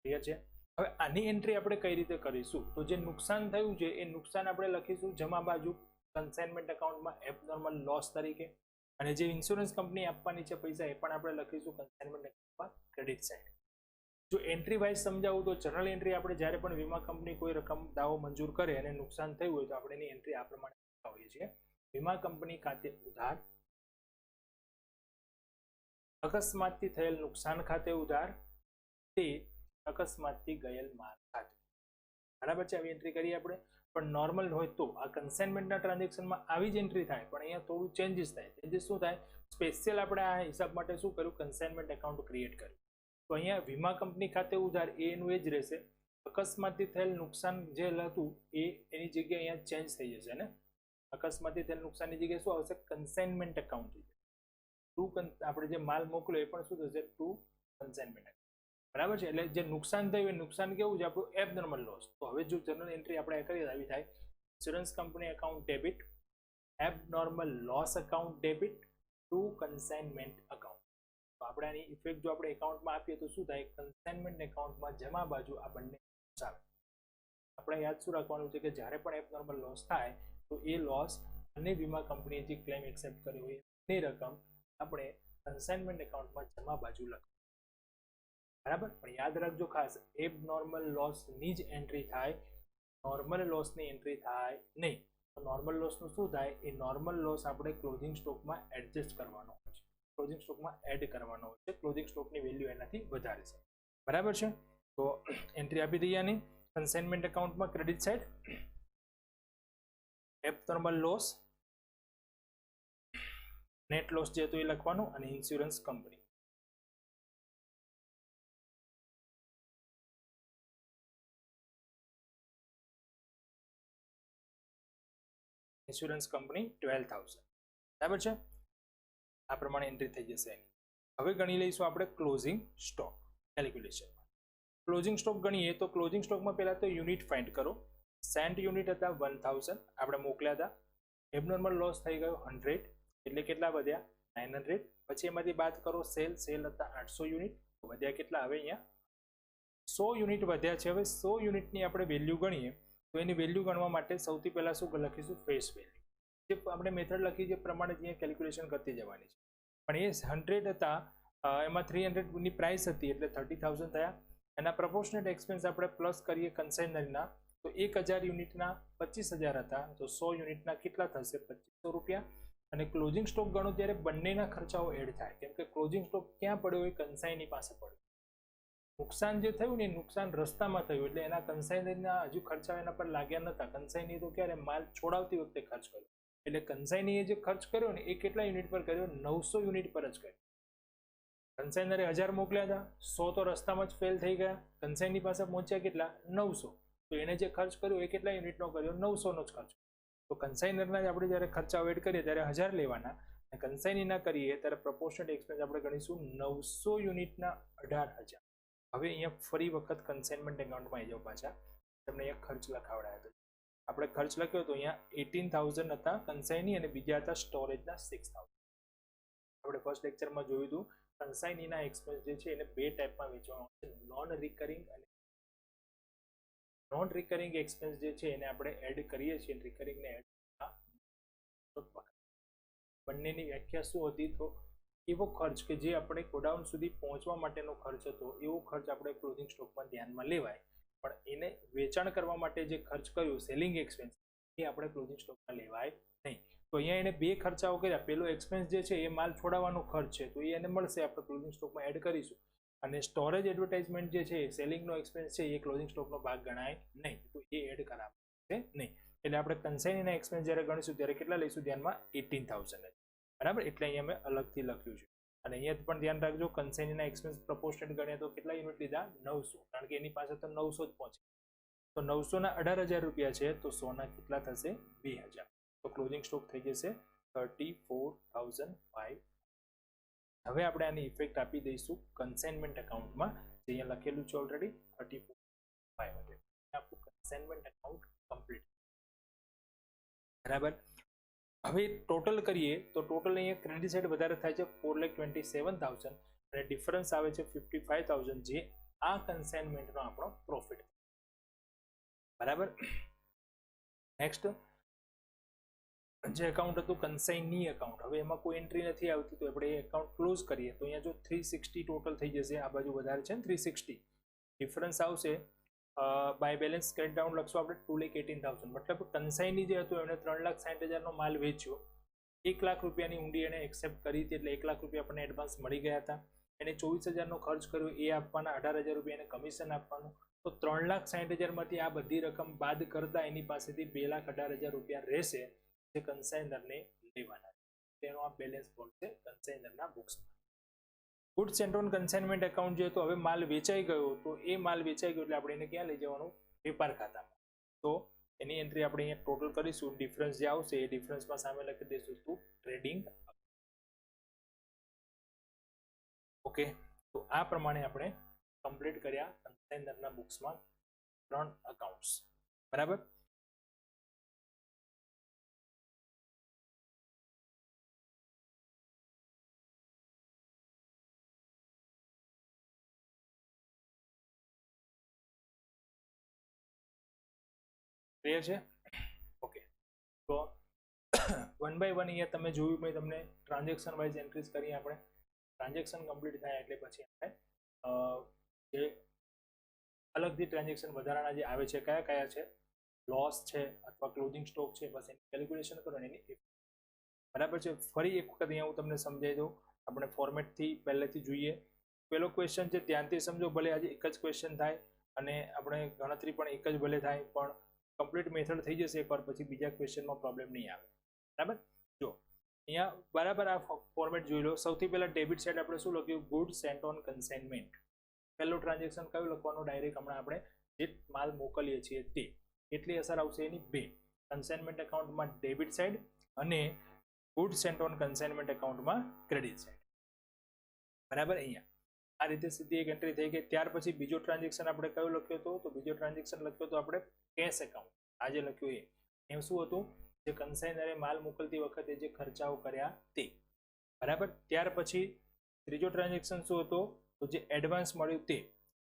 ક્લિયર છે? હવે આની એન્ટ્રી આપણે કઈ રીતે કરીશું? તો જે નુકસાન થયું છે એ નુકસાન આપણે લખીશું જમા બાજુ કન્સાઇનમેન્ટ એકાઉન્ટમાં એબનોર્મલ લોસ તરીકે, અને જે ઇન્સ્યોરન્સ કંપની આપવાની છે પૈસા એ પણ આપણે લખીશું કન્સાઇનમેન્ટ એકાઉન્ટમાં ક્રેડિટ સાઇડ. જો એન્ટ્રી વાઇઝ સમજાવું તો જનરલ એન્ટ્રી આપણે જ્યારે પણ વીમા કંપની કોઈ રકમ દાવો મંજૂર કરે અને નુકસાન થયું હોય તો આપણે એની એન્ટ્રી આ પ્રમાણે કરતા હોઈએ છીએ. વીમા કંપની ખાતે ઉધાર, અકસ્માતથી થયેલ નુકસાન ખાતે ઉધાર, તે અકસ્માતથી ગયેલ માલ ખાતે. બરાબર છે? આવી એન્ટ્રી કરીએ આપણે. પણ નોર્મલ હોય તો આ કન્સાઇનમેન્ટના ટ્રાન્ઝેક્શનમાં આવી જ એન્ટ્રી થાય, પણ અહીંયા થોડું ચેન્જીસ થાય. ચેન્જીસ શું થાય? સ્પેશિયલ આપણે આ હિસાબ માટે શું કર્યું? કન્સાઇનમેન્ટ એકાઉન્ટ ક્રિએટ કર્યું. તો અહીંયા વીમા કંપની ખાતે ઉધાર એનું એ જ રહેશે. અકસ્માતથી થયેલ નુકસાન જે હતું એની જગ્યાએ અહીંયા ચેન્જ થઈ જશે ને. અકસ્માતથી થયેલ નુકસાનની જગ્યાએ શું આવશે? Consignment account. આપણે જે માલ મોકલ્યો એ પણ શું થશે? To consignment. બરાબર છે? એટલે જે નુકસાન થયું એ નુકસાન કેવું છે? આપણું એબનોર્મલ લોસ. તો હવે જો જનરલ એન્ટ્રી આપણે કરીએ આવી થાય insurance company account debit, abnormal loss account debit to consignment account. તો આપણે આની ઇફેક્ટ જો આપણે એકાઉન્ટમાં આપીએ તો શું થાય? કન્સાઇનમેન્ટ એકાઉન્ટમાં જમા બાજુ આ બંને આવે. આપણે યાદ શું રાખવાનું છે કે જ્યારે પણ એબનોર્મલ લોસ થાય તો એ લોસ અને વીમા કંપનીએ જે ક્લેમ એક્સેપ્ટ કર્યો હોય એ રકમ આપણે કન્સાઇનમેન્ટ એકાઉન્ટમાં જમા બાજુ લખો. બરાબર? પણ યાદ રાખજો ખાસ, એબનોર્મલ લોસની જ એન્ટ્રી થાય, નોર્મલ લોસની એન્ટ્રી થાય નહીં. તો નોર્મલ લોસનું શું થાય? એ નોર્મલ લોસ આપણે ક્લોઝિંગ સ્ટોકમાં એડજસ્ટ કરવાનો હોય છે, ક્લોઝિંગ સ્ટોકમાં એડ કરવાનો હોય છે. ક્લોઝિંગ સ્ટોકની વેલ્યુ એનાથી વધારે છે. બરાબર છે? તો એન્ટ્રી આપી દઈએ આની કન્સાઇનમેન્ટ એકાઉન્ટમાં credit side, abnormal loss, net loss જે હતું એ લખવાનું, અને ઇન્સ્યોરન્સ કંપની. Insurance company 12000. બરાબર છે? આ પ્રમાણે એન્ટ્રી થઈ જશે એની. હવે ગણી લઈશું આપણે ક્લોઝિંગ સ્ટોક કેલ્ક્યુલેશનમાં. ક્લોઝિંગ સ્ટોક ગણીએ તો ક્લોઝિંગ સ્ટોકમાં પહેલા તો યુનિટ ફાઇન્ડ કરો. સેન્ટ યુનિટ હતા 1000 આપણે મોકલ્યા હતા. એબનોર્મલ લોસ થઈ ગયો 100 એટલે કેટલા વધ્યા? 900. પછી એમાંથી બાદ કરો સેલ હતા 800 યુનિટ, વધ્યા કેટલા? હવે અહીંયા 100 યુનિટ વધ્યા છે. હવે 100 યુનિટની આપણે વેલ્યુ ગણીએ તો એની વેલ્યુ ગણવા માટે સૌથી પહેલા શું લખીશું? Face value. જે આપણે મેથડ લખી જે પ્રમાણે અહીંયા કેલ્ક્યુલેશન કરતી જવાની છે. પણ એ 100 હતા, એમાં 300ની પ્રાઇસ હતી એટલે 30000 થયા. એના પ્રોપોર્શનેટ એક્સપેન્સ આપણે પ્લસ કરીએ કન્સાઇનરના તો 1000 યુનિટના 25000 હતા, તો 100 યુનિટના કેટલા થશે? 2500 રૂપિયા. અને ક્લોઝિંગ સ્ટોક ગણો ત્યારે બંનેના ખર્ચાઓ એડ થાય, કેમ કે ક્લોઝિંગ સ્ટોક ક્યાં પડ્યો હોય? કન્સાઇની પાસે પડ્યો. નુકસાન જે થયું ને નુકસાન રસ્તામાં થયું એટલે એના કન્સાઇનીના હજુ ખર્ચા એના પર લાગ્યા નતા. કન્સાઇની તો ક્યારે? માલ છોડાવતી વખતે ખર્ચ કર્યો. એટલે કન્સાઇનીએ જે ખર્ચ કર્યો ને એ કેટલા યુનિટ પર કર્યો? 900 યુનિટ પર જ કર્યો. કન્સાઇનરે 1000 મોકલ્યા હતા, 100 તો રસ્તામાં જ ફેલ થઈ ગયા. કન્સાઇની પાસે પહોંચ્યા કેટલા? 900. તો એને જે ખર્ચ કર્યો એ કેટલા યુનિટનો કર્યો? 900નો જ ખર્ચ. તો કન્સાઇનરના જ આપણે જ્યારે ખર્ચાઓ એડ કરીએ ત્યારે 1000 લેવાના, અને કન્સાઇનીના કરીએ ત્યારે પ્રોપોર્શનેટ એક્સપેન્સ આપણે ગણીશું 900 યુનિટના 18000. હવે અહીંયા ફરી વખત કન્સાઇનમેન્ટ એકાઉન્ટમાં આવી જાવ પાછા. તમને અહીંયા ખર્ચ લખાવડાયા હતા. આપણે ખર્ચ લખ્યો તો અહીંયા 18000 હતા કન્સાઇની અને બીજા હતા સ્ટોરેજના 6000. આપણે ફર્સ્ટ લેક્ચરમાં જોયું હતું કન્સાઇનીના એક્સપેન્સ જે છે એને બે ટાઈપમાં વેચવામાં આવે છે, નોન રિકરિંગ અને નોન રિકરિંગ એક્સપેન્સ જે છે એને આપણે એડ કરીએ છીએ, રિકરિંગને એડ બંનેની વ્યાખ્યા શું હતી? તો એવો ખર્ચ કે જે આપણે ગોડાઉન સુધી પહોંચવા માટેનો ખર્ચ હતો એવો ખર્ચ આપણે ક્લોઝિંગ સ્ટોકમાં ધ્યાનમાં લેવાય, પણ એને વેચાણ કરવા માટે જે ખર્ચ કર્યો સેલિંગ એક્સપેન્સ એ આપણે ક્લોઝિંગ સ્ટોકમાં લેવાય નહીં. તો અહીંયા એને બે ખર્ચાઓ કર્યા. પેલો એક્સપેન્સ જે છે એ માલ છોડાવવાનો ખર્ચ છે તો એને મળશે, આપણે ક્લોઝિંગ સ્ટોકમાં એડ કરીશું. અને સ્ટોરેજ એડવર્ટાઇઝમેન્ટ જે છે સેલિંગનો એક્સપેન્સ છે એ ક્લોઝિંગ સ્ટોકનો ભાગ ગણાય નહીં, તો એ એડ કરાવશે નહીં. એટલે આપણે કન્સાઇનીના એક્સપેન્સ જ્યારે ગણીશું ત્યારે કેટલા લઈશું ધ્યાનમાં? 18000. બરાબર? એટલે અહીંયા મેં અલગથી લખ્યું છે. અને અહીંયા પણ ધ્યાન રાખજો કન્સાઇનીના એક્સપેન્સ પ્રોપોર્શનેટ ગણ્યા તો કેટલા યુનિટ લીધા? 900, કારણ કે એની પાસે તો 900 જ પહોંચે. તો 918,000 રૂપિયા છે તો 100 ના કેટલા થશે 2,000, તો ક્લોઝિંગ સ્ટોક થઈ જશે 34,500. હવે આપણે આની ઇફેક્ટ આપી દઈશું કન્સાઇનમેન્ટ એકાઉન્ટમાં, જે અહીંયા લખેલું છે ઓલરેડી 34,500. આપણું કન્સાઇનમેન્ટ એકાઉન્ટ કમ્પ્લીટ. બરાબર. હવે ટોટલ કરીએ તો ટોટલ અહીંયા ક્રેડિટ સાઇડ વધારે થાય છે 4,27,000 અને ડિફરન્સ આવે છે 55,000, જે આ કન્સાઇનમેન્ટનો આપણો પ્રોફિટ. બરાબર. નેક્સ્ટ જે એકાઉન્ટ હતું કન્સાઇની એકાઉન્ટ, હવે એમાં કોઈ એન્ટ્રી નથી આવતી તો આપણે એ એકાઉન્ટ ક્લોઝ કરીએ તો અહીંયા જો 360 ટોટલ થઈ જશે. આ બાજુ વધારે છે ને 360, ડિફરન્સ આવશે બાય બેલેન્સ ક્રેડિટ ડાઉન લખશું આપણે 2,18,000. મતલબ કન્સાઇની જે હતું એમને 3,60,000 નો માલ વેચ્યો, 1 લાખ રૂપિયાની ઊંડી એને એક્સેપ્ટ કરી હતી, એટલે 1 લાખ રૂપિયા આપણને એડવાન્સ મળી ગયા હતા. એને 24,000 નો ખર્ચ કર્યો એ આપવાના, 18,000 રૂપિયા એને કમિશન આપવાનું, તો 3,60,000 માંથી આ બધી રકમ બાદ કરતા એની પાસેથી 2,18,000 રૂપિયા રહેશે, જે કન્સાઇનરને લેવાના. તેનો આ બેલેન્સ બોલશે કન્સાઇનરના બુક્સમાં. Goods and on consignment account જે તો હવે માલ વેચાઈ ગયો, તો એ માલ વેચાઈ ગયો એટલે આપણે એને ક્યાં લઈ જવાનું? વેપાર ખાતામાં. તો એની એન્ટ્રી આપણે અહીંયા ટોટલ કરીશું, ડિફરન્સ જે આવશે એ ડિફરન્સમાં સામે લખી દઈશું તું ટ્રેડિંગ. ઓકે, તો આ પ્રમાણે આપણે કમ્પ્લીટ કર્યા કન્સાઇનરના બુક્સમાં 3 અકાઉન્ટ્સ. બરાબર. ક્લિયર છે? ઓકે, તો 1 બાય 1 અહીંયા તમે જોયું, મેં તમને ટ્રાન્ઝેક્શન વાઇઝ એન્ટ્રીઝ કરી. આપણે ટ્રાન્ઝેક્શન કમ્પ્લીટ થાય એટલે પછી આપણે જે અલગથી ટ્રાન્ઝેક્શન વધારાના જે આવે છે કયા કયા છે, લોસ છે અથવા ક્લોઝિંગ સ્ટોક છે, બસ એની કેલ્ક્યુલેશન કરો ને એની. બરાબર છે. ફરી એક વખત અહીંયા હું તમને સમજાવી દઉં, આપણે ફોર્મેટથી પહેલેથી જોઈએ. પહેલો ક્વેશ્ચન છે ધ્યાનથી સમજો, ભલે આજે એક જ ક્વેશ્ચન થાય અને આપણે ગણતરી પણ એક જ ભલે થાય, પણ કમ્પ્લીટ મેથડ થઈ જશે એકવાર, પછી બીજા ક્વેશ્ચનમાં પ્રોબ્લેમ નહીં આવે. બરાબર. જો અહીંયા બરાબર આ ફોર્મેટ જોઈ લો. સૌથી પહેલા ડેબિટ સાઇડ આપણે શું લખ્યું? Goods sent on consignment. પહેલું ટ્રાન્ઝેક્શન કયું લખવાનું? ડાયરેક્ટ હમણાં આપણે જે માલ મોકલીએ છીએ તે. કેટલી અસર આવશે એની? 2. કન્સાઇનમેન્ટ એકાઉન્ટમાં ડેબિટ સાઇડ અને ગુડ્સ સેન્ટ ઓન કન્સાઇનમેન્ટ એકાઉન્ટમાં ક્રેડિટ સાઇડ. બરાબર. અહીંયા આ રીતે સીધી એક એન્ટ્રી થઈ ગઈ. ત્યાર પછી બીજો ટ્રાન્ઝેક્શન આપણે કયો લખ્યો હતો? તો બીજો ટ્રાન્ઝેક્શન લખ્યો હતો આપણે કેશ એકાઉન્ટ. આજે લખ્યું એમ શું હતું? જે કન્સાઇનરે માલ મોકલતી વખતે જે ખર્ચાઓ કર્યા તે. બરાબર. ત્યાર પછી ત્રીજો ટ્રાન્ઝેક્શન શું હતો? તો જે એડવાન્સ મળ્યું તે.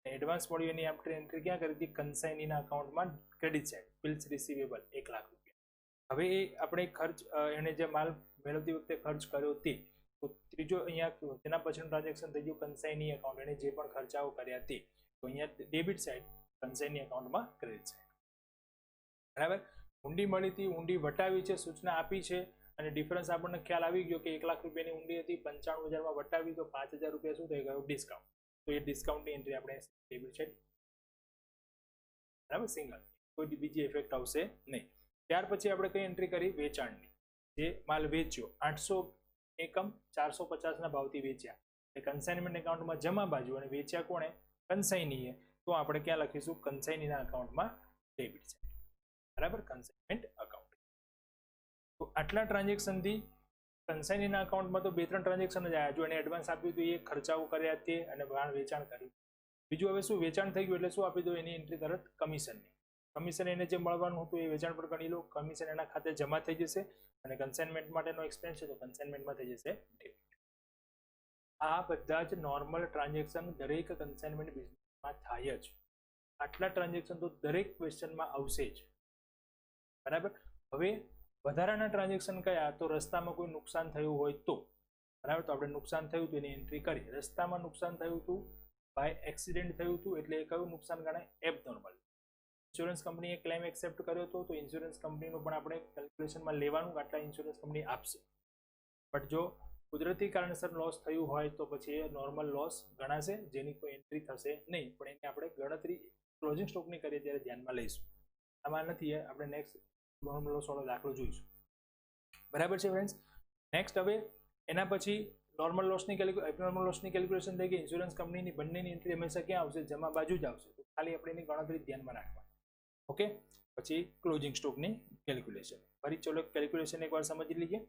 એડવાન્સ મળ્યું એની આપણે એન્ટ્રી ક્યાં કરી હતી? કન્સાઇનીના અકાઉન્ટમાં credit side, bills receivable 1 lakh રૂપિયા. હવે એ આપણે ખર્ચ એને જે માલ મેળવતી વખતે ખર્ચ કર્યો તે. તો ત્રીજો અહીંયા તેના પછીનું ટ્રાન્ઝેક્શન થઈ ગયું કન્સાઇની એકાઉન્ટ, એને જે પણ ખર્ચાઓ કર્યા તે. તો અહીંયા ડેબિટ સાઇડ, કન્સાઇની એકાઉન્ટમાં ક્રેડિટ સાઇડ. બરાબર. ઊંડી મળી હતી, ઊંડી વટાવી છે, સૂચના આપી છે અને ડિફરન્સ આપણને ખ્યાલ આવી ગયો કે 1 લાખ રૂપિયાની ઊંડી હતી, 95,000માં વટાવી તો 5,000 રૂપિયા શું થઈ ગયું? ડિસ્કાઉન્ટ. તો એ ડિસ્કાઉન્ટની એન્ટ્રી આપણે ડેબિટ સાઇડ. બરાબર. સિંગલ, કોઈ બીજી ઇફેક્ટ આવશે નહીં. ત્યાર પછી આપણે કઈ એન્ટ્રી કરી? વેચાણની. જે માલ વેચ્યો 800 એકમ 450ના ભાવથી વેચ્યા, એ કન્સાઇનમેન્ટ એકાઉન્ટમાં જમા બાજુ અને વેચ્યા કોણે? કન્સાઇનીએ. તો આપણે ક્યાં લખીશું? કન્સાઇનીના અકાઉન્ટમાં ડેબિટ સાઇડ. બરાબર. Consignment account. તો આટલા ટ્રાન્ઝેક્શનથી કન્સાઇનીના અકાઉન્ટમાં તો 2-3 ટ્રાન્ઝેક્શન જ આવ્યા. જો એને એડવાન્સ આપ્યું તો એ ખર્ચાઓ કર્યા તે અને વેચાણ કર્યું. બીજું હવે શું? વેચાણ થઈ ગયું એટલે શું આપી દો? એની એન્ટ્રી તરત કમિશનની. કમિશન એને જે મળવાનું હતું એ વેચાણ પર ગણી લો, કમિશન એના ખાતે જમા થઈ જશે અને કન્સાઇનમેન્ટ માટેનો એક્સપેન્સ છે તો કન્સાઇનમેન્ટમાં થઈ જશે ડેબિટ. આ બધા જ નોર્મલ ટ્રાન્ઝેક્શન દરેક કન્સાઇનમેન્ટ બિઝનેસમાં થાય જ. આટલા ટ્રાન્ઝેક્શન તો દરેક ક્વેશ્ચનમાં આવશે જ. બરાબર. હવે વધારાના ટ્રાન્ઝેક્શન કયા? તો રસ્તામાં કોઈ નુકસાન થયું હોય તો. બરાબર. તો આપણે નુકસાન થયું હતું એની એન્ટ્રી કરી. રસ્તામાં નુકસાન થયું હતું, બાય એક્સિડન્ટ થયું હતું, એટલે એ કયું નુકસાન ગણાય? એબનોર્મલ. ઇન્સ્યોરન્સ કંપનીએ ક્લેમ એક્સેપ્ટ કર્યો હતો તો ઇન્સ્યોરન્સ કંપનીનું પણ આપણે કેલ્ક્યુલેશનમાં લેવાનું, આટલા ઇન્સ્યોરન્સ કંપની આપશે. બટ જો કુદરતી કારણસર લોસ થયું હોય તો પછી એ નોર્મલ લોસ ગણાશે, જેની કોઈ એન્ટ્રી થશે નહીં, પણ એની આપણે ગણતરી ક્લોઝિંગ સ્ટોકની કરીએ ત્યારે ધ્યાનમાં લઈશું. આમાં નથી, આપણે નેક્સ્ટ નોર્મલ લોસ વાળો દાખલો જોઈશું. બરાબર છે ફ્રેન્ડ્સ. નેક્સ્ટ હવે એના પછી નોર્મલ લોસની એબનોર્મલ લોસની કેલ્ક્યુલેશન થઈ ગઈ. ઇન્સ્યોરન્સ કંપનીની બંનેની એન્ટ્રી હંમેશા ક્યાં આવશે? જમા બાજુ જ આવશે. તો ખાલી આપણે એની ગણતરી ધ્યાનમાં રાખવાની. ઓકે, પછી ક્લોઝિંગ સ્ટોકની કેલ્ક્યુલેશન. ફરી ચલો કેલ્ક્યુલેશન એકવાર સમજી લઈએ.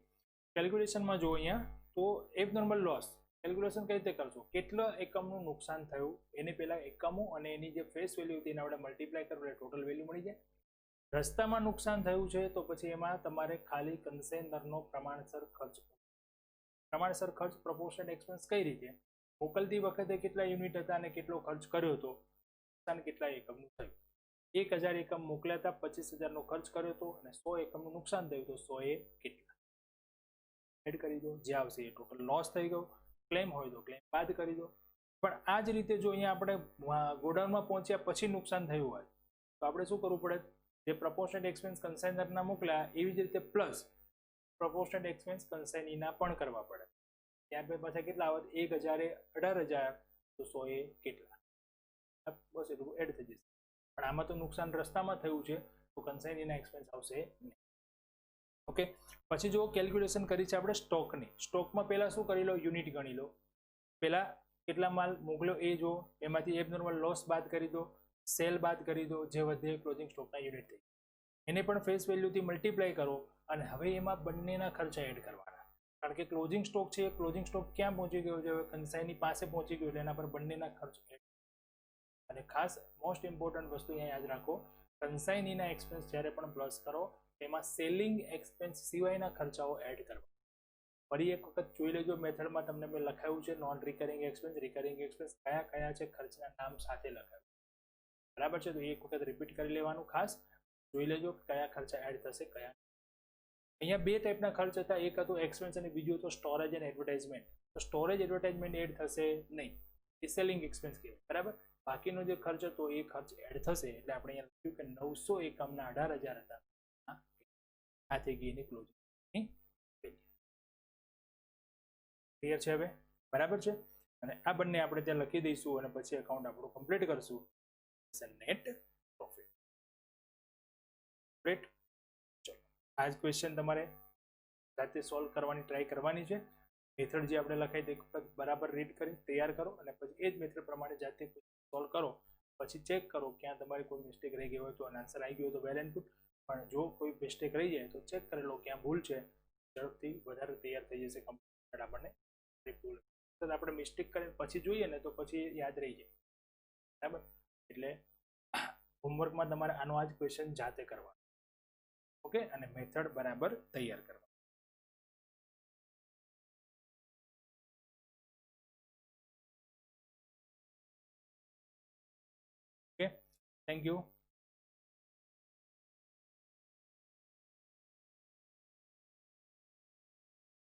કેલ્ક્યુલેશનમાં જો અહીંયા તો એબનોર્મલ લોસ કેલ્ક્યુલેશન કઈ રીતે કરશો, કેટલા એકમનું નુકસાન થયું એની પહેલા એકમો અને એની જે ફેસ વેલ્યુ હતી એને આપણે મલ્ટીપ્લાય કરો એટલે ટોટલ વેલ્યુ મળી જાય. રસ્તામાં નુકસાન થયું છે તો પછી એમાં તમારે ખાલી કન્સેનરનો પ્રમાણસર ખર્ચ પ્રપોર્શન એક્સપેન્સ કઈ રીતે, મોકલતી વખતે કેટલા યુનિટ હતા અને કેટલો ખર્ચ કર્યો હતો, નુકસાન કેટલા એકમનું થયું. 1000 એકમ મોકલ્યા હતા, 25,000 નો ખર્ચ કર્યો હતો અને 100 એકમનું નુકસાન થયું તો 100 એ કેટલા એડ કરી દો, જે આવશે એ ટોટલ લોસ થઈ ગયો. ક્લેમ હોય તો ક્લેમ બાદ કરી દો. પણ આ જ રીતે જો અહીંયા આપણે ગોડાઉનમાં પહોંચ્યા પછી નુકસાન થયું હોય તો આપણે શું કરવું પડે, જે પ્રપોર્શનેટ એક્સપેન્સ કન્સાઇનરના મોકલ્યા એવી જ રીતે પ્લસ પ્રપોર્શનેટ એક્સપેન્સ કન્સાઇનીના પણ કરવા પડે. ત્યાં પાછા કેટલા આવે, 1000 એ 18,000 તો 100 એ કેટલા, બસ એટલું એડ થઈ જશે. પણ આમાં તો નુકસાન રસ્તામાં થયું છે તો કન્સાઇનીના એક્સપેન્સ આવશે નહીં. ઓકે, પછી જો કેલ્ક્યુલેશન કરી છે આપણે સ્ટોકની. સ્ટોકમાં પહેલા શું કરી લો, યુનિટ ગણી લો. પહેલા કેટલા માલ મોકલ્યો એ જો, એમાંથી એબનોર્મલ લોસ બાદ કરી દો, સેલ બાદ કરી દો, જે વધે ક્લોઝિંગ સ્ટોકના યુનિટ થઈ. એને પણ ફેસ વેલ્યુથી મલ્ટીપ્લાય કરો અને હવે એમાં બંનેના ખર્ચા એડ કરવાના. કારણ કે ક્લોઝિંગ સ્ટોક છે, ક્લોઝિંગ સ્ટોક ક્યાં પહોંચી ગયો છે, હવે કન્સાઈની પાસે પહોંચી ગયો એટલે એના પર બંનેના ખર્ચ એડ. અને ખાસ મોસ્ટ ઇમ્પોર્ટન્ટ વસ્તુ અહીંયા યાદ રાખો, કન્સાઈનીના એક્સપેન્સ જ્યારે પણ પ્લસ કરો એમાં સેલિંગ એક્સપેન્સ સિવાયના ખર્ચાઓ એડ કરવા. ફરી એક વખત જોઈ લેજો, મેથડમાં તમને મેં લખાયું છે non recurring expense, recurring expense કયા કયા છે, ખર્ચના નામ સાથે લખાયું. બરાબર છે, તો એક વખત રિપીટ કરી લેવાનું. ખાસ જોઈ લેજો કયા ખર્ચા એડ થશે કયા. અહીંયા બે ટાઈપના ખર્ચ હતા, એક હતું એક્સપેન્સ અને બીજું હતું સ્ટોરેજ અને એડવર્ટાઇઝમેન્ટ. તો સ્ટોરેજ એડવર્ટાઇઝમેન્ટ એડ થશે નહીં, એ સેલિંગ એક્સપેન્સ કહેવાય. બરાબર, બાકીનો જે ખર્ચ હતો એ ખર્ચ એડ થશે. એટલે આપણે અહીંયા લખ્યું કે 900 એકમના 18,000 હતા. આ થઈ ગઈ એની ક્લોઝિંગ. ક્લિયર છે હવે? બરાબર છે. અને આ બંને આપણે ત્યાં લખી દઈશું અને પછી એકાઉન્ટ આપણું કમ્પ્લીટ કરશું. Net profit. ગ્રેટ. ચલો, આ જ ક્વેશ્ચન તમારે જાતે સોલ્વ કરવાની ટ્રાય કરવાની છે. મેથડ જે આપણે લખાઈ તે બરાબર રીડ કરી તૈયાર કરો અને પછી એ જ મેથડ પ્રમાણે જાતે સોલ્વ કરો. પછી ચેક કરો ક્યાં તમારી કોઈ મિસ્ટેક રહી ગઈ હોય તો આન્સર આવી ગયો તો વેલ એન્ડ ગુડ. પણ જો કોઈ મિસ્ટેક રહી જાય તો ચેક કરી લો ક્યાં ભૂલ છે. ઝડપથી વધારે તૈયાર થઈ જશે કમ્પ્લીટ. આપણને ભૂલ આપણે મિસ્ટેક કરીને પછી જોઈએ ને તો પછી યાદ રહી જાય. બરાબર, એટલે હોમવર્કમાં તમારે આનો આ જ ક્વેશ્ચન જાતે કરવા. ઓકે, અને મેથડ બરાબર તૈયાર કરવા. Okay, thank you.